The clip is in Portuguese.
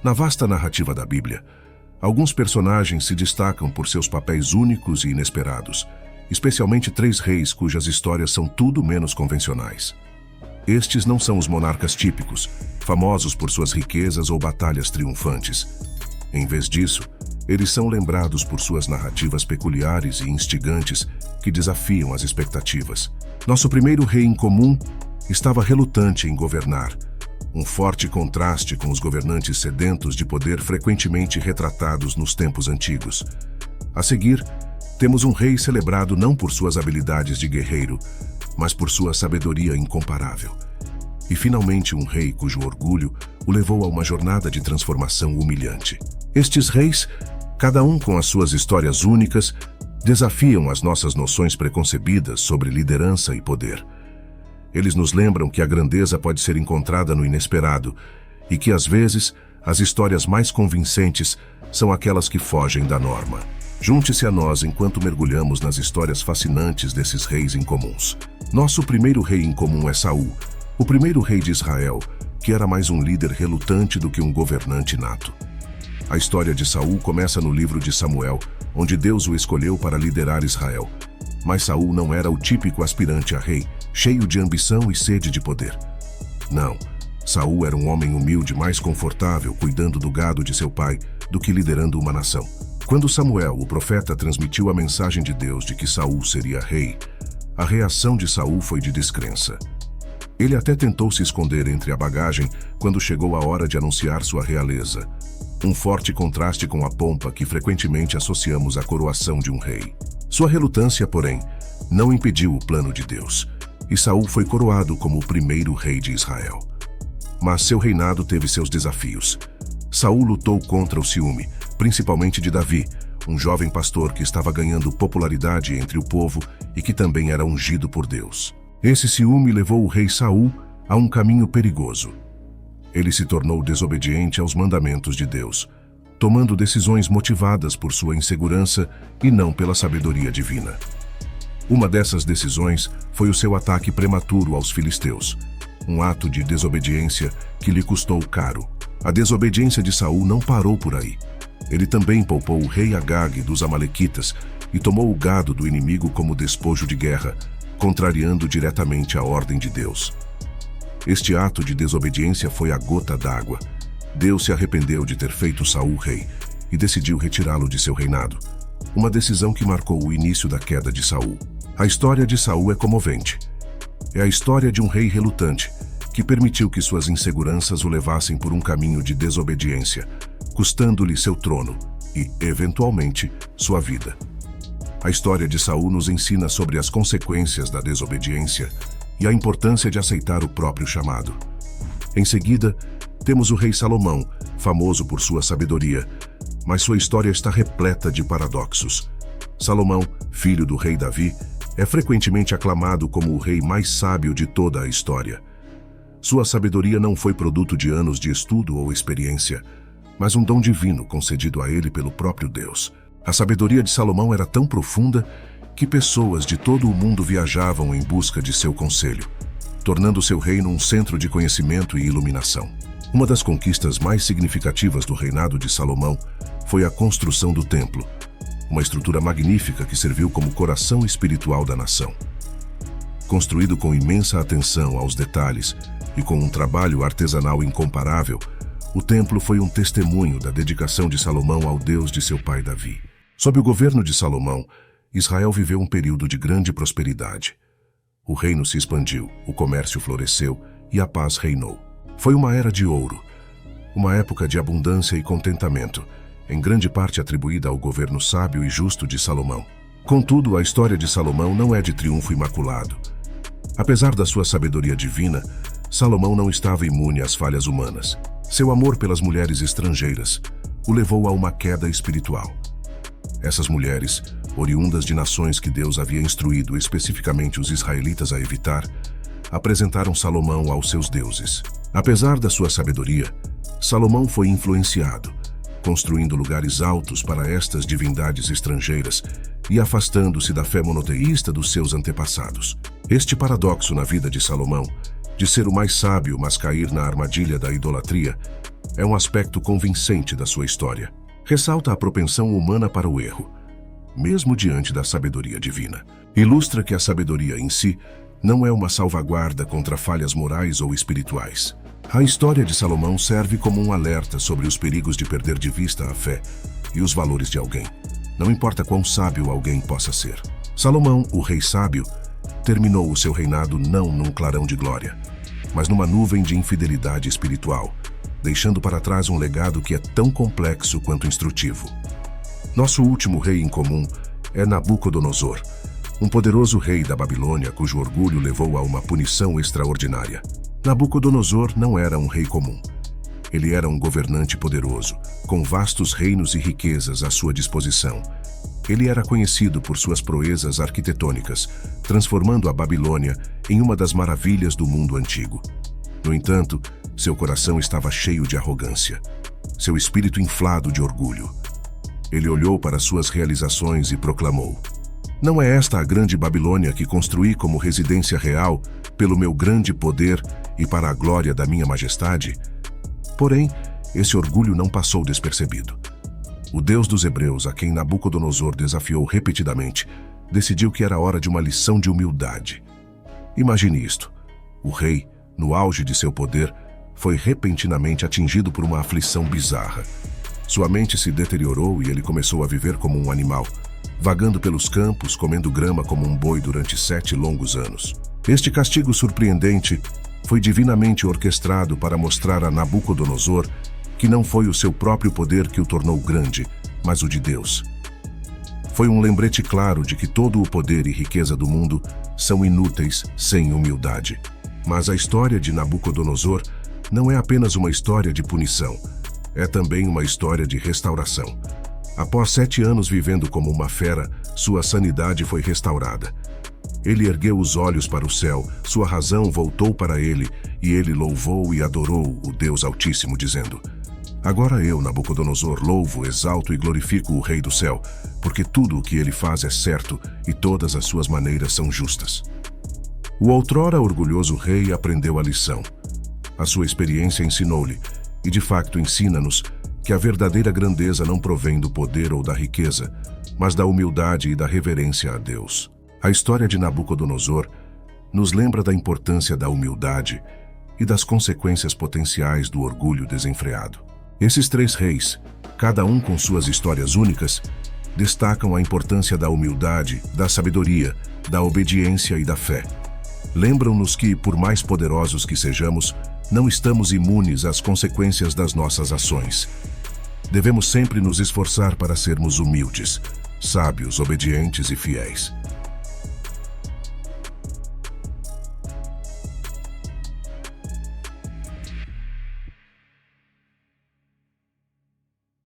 Na vasta narrativa da Bíblia, alguns personagens se destacam por seus papéis únicos e inesperados, especialmente 3 reis cujas histórias são tudo menos convencionais. Estes não são os monarcas típicos, famosos por suas riquezas ou batalhas triunfantes. Em vez disso, eles são lembrados por suas narrativas peculiares e instigantes que desafiam as expectativas. Nosso primeiro rei em comum estava relutante em governar, um forte contraste com os governantes sedentos de poder frequentemente retratados nos tempos antigos. A seguir, temos um rei celebrado não por suas habilidades de guerreiro, mas por sua sabedoria incomparável. E finalmente um rei cujo orgulho o levou a uma jornada de transformação humilhante. Estes reis, cada um com as suas histórias únicas, desafiam as nossas noções preconcebidas sobre liderança e poder. Eles nos lembram que a grandeza pode ser encontrada no inesperado e que, às vezes, as histórias mais convincentes são aquelas que fogem da norma. Junte-se a nós enquanto mergulhamos nas histórias fascinantes desses reis incomuns. Nosso primeiro rei em comum é Saul, o primeiro rei de Israel, que era mais um líder relutante do que um governante nato. A história de Saul começa no livro de Samuel, onde Deus o escolheu para liderar Israel. Mas Saul não era o típico aspirante a rei, cheio de ambição e sede de poder. Não, Saul era um homem humilde, mais confortável, cuidando do gado de seu pai, do que liderando uma nação. Quando Samuel, o profeta, transmitiu a mensagem de Deus de que Saul seria rei, a reação de Saul foi de descrença. Ele até tentou se esconder entre a bagagem quando chegou a hora de anunciar sua realeza. Um forte contraste com a pompa que frequentemente associamos à coroação de um rei. Sua relutância, porém, não impediu o plano de Deus, e Saul foi coroado como o primeiro rei de Israel. Mas seu reinado teve seus desafios. Saul lutou contra o ciúme, principalmente de Davi, um jovem pastor que estava ganhando popularidade entre o povo e que também era ungido por Deus. Esse ciúme levou o rei Saul a um caminho perigoso. Ele se tornou desobediente aos mandamentos de Deus, tomando decisões motivadas por sua insegurança e não pela sabedoria divina. Uma dessas decisões foi o seu ataque prematuro aos filisteus, um ato de desobediência que lhe custou caro. A desobediência de Saul não parou por aí. Ele também poupou o rei Agag dos amalequitas e tomou o gado do inimigo como despojo de guerra, contrariando diretamente a ordem de Deus. Este ato de desobediência foi a gota d'água. Deus se arrependeu de ter feito Saul rei e decidiu retirá-lo de seu reinado, uma decisão que marcou o início da queda de Saul. A história de Saul é comovente. É a história de um rei relutante que permitiu que suas inseguranças o levassem por um caminho de desobediência, custando-lhe seu trono e, eventualmente, sua vida. A história de Saul nos ensina sobre as consequências da desobediência e a importância de aceitar o próprio chamado. Em seguida, temos o rei Salomão, famoso por sua sabedoria, mas sua história está repleta de paradoxos. Salomão, filho do rei Davi, é frequentemente aclamado como o rei mais sábio de toda a história. Sua sabedoria não foi produto de anos de estudo ou experiência, mas um dom divino concedido a ele pelo próprio Deus. A sabedoria de Salomão era tão profunda que pessoas de todo o mundo viajavam em busca de seu conselho, tornando seu reino um centro de conhecimento e iluminação. Uma das conquistas mais significativas do reinado de Salomão foi a construção do templo, uma estrutura magnífica que serviu como coração espiritual da nação. Construído com imensa atenção aos detalhes e com um trabalho artesanal incomparável, o templo foi um testemunho da dedicação de Salomão ao Deus de seu pai Davi. Sob o governo de Salomão, Israel viveu um período de grande prosperidade. O reino se expandiu, o comércio floresceu e a paz reinou. Foi uma era de ouro, uma época de abundância e contentamento, em grande parte atribuída ao governo sábio e justo de Salomão. Contudo, a história de Salomão não é de triunfo imaculado. Apesar da sua sabedoria divina, Salomão não estava imune às falhas humanas. Seu amor pelas mulheres estrangeiras o levou a uma queda espiritual. Essas mulheres, oriundas de nações que Deus havia instruído especificamente os israelitas a evitar, apresentaram Salomão aos seus deuses. Apesar da sua sabedoria, Salomão foi influenciado, construindo lugares altos para estas divindades estrangeiras e afastando-se da fé monoteísta dos seus antepassados. Este paradoxo na vida de Salomão, de ser o mais sábio mas cair na armadilha da idolatria, é um aspecto convincente da sua história. Ressalta a propensão humana para o erro, mesmo diante da sabedoria divina. Ilustra que a sabedoria em si não é uma salvaguarda contra falhas morais ou espirituais. A história de Salomão serve como um alerta sobre os perigos de perder de vista a fé e os valores de alguém, não importa quão sábio alguém possa ser. Salomão, o rei sábio, terminou o seu reinado não num clarão de glória, mas numa nuvem de infidelidade espiritual, deixando para trás um legado que é tão complexo quanto instrutivo. Nosso último rei em comum é Nabucodonosor, um poderoso rei da Babilônia cujo orgulho levou a uma punição extraordinária. Nabucodonosor não era um rei comum. Ele era um governante poderoso, com vastos reinos e riquezas à sua disposição. Ele era conhecido por suas proezas arquitetônicas, transformando a Babilônia em uma das maravilhas do mundo antigo. No entanto, seu coração estava cheio de arrogância, seu espírito inflado de orgulho. Ele olhou para suas realizações e proclamou: "Não é esta a grande Babilônia que construí como residência real, pelo meu grande poder e para a glória da minha majestade?" Porém, esse orgulho não passou despercebido. O Deus dos Hebreus, a quem Nabucodonosor desafiou repetidamente, decidiu que era hora de uma lição de humildade. Imagine isto: o rei, no auge de seu poder, foi repentinamente atingido por uma aflição bizarra. Sua mente se deteriorou e ele começou a viver como um animal, vagando pelos campos, comendo grama como um boi durante 7 longos anos. Este castigo surpreendente foi divinamente orquestrado para mostrar a Nabucodonosor que não foi o seu próprio poder que o tornou grande, mas o de Deus. Foi um lembrete claro de que todo o poder e riqueza do mundo são inúteis sem humildade. Mas a história de Nabucodonosor não é apenas uma história de punição, é também uma história de restauração. Após 7 anos vivendo como uma fera, sua sanidade foi restaurada. Ele ergueu os olhos para o céu, sua razão voltou para ele, e ele louvou e adorou o Deus Altíssimo, dizendo: "Agora eu, Nabucodonosor, louvo, exalto e glorifico o Rei do céu, porque tudo o que ele faz é certo e todas as suas maneiras são justas." O outrora orgulhoso rei aprendeu a lição. A sua experiência ensinou-lhe, e de facto ensina-nos, que a verdadeira grandeza não provém do poder ou da riqueza, mas da humildade e da reverência a Deus. A história de Nabucodonosor nos lembra da importância da humildade e das consequências potenciais do orgulho desenfreado. Esses 3 reis, cada um com suas histórias únicas, destacam a importância da humildade, da sabedoria, da obediência e da fé. Lembram-nos que, por mais poderosos que sejamos, não estamos imunes às consequências das nossas ações. Devemos sempre nos esforçar para sermos humildes, sábios, obedientes e fiéis.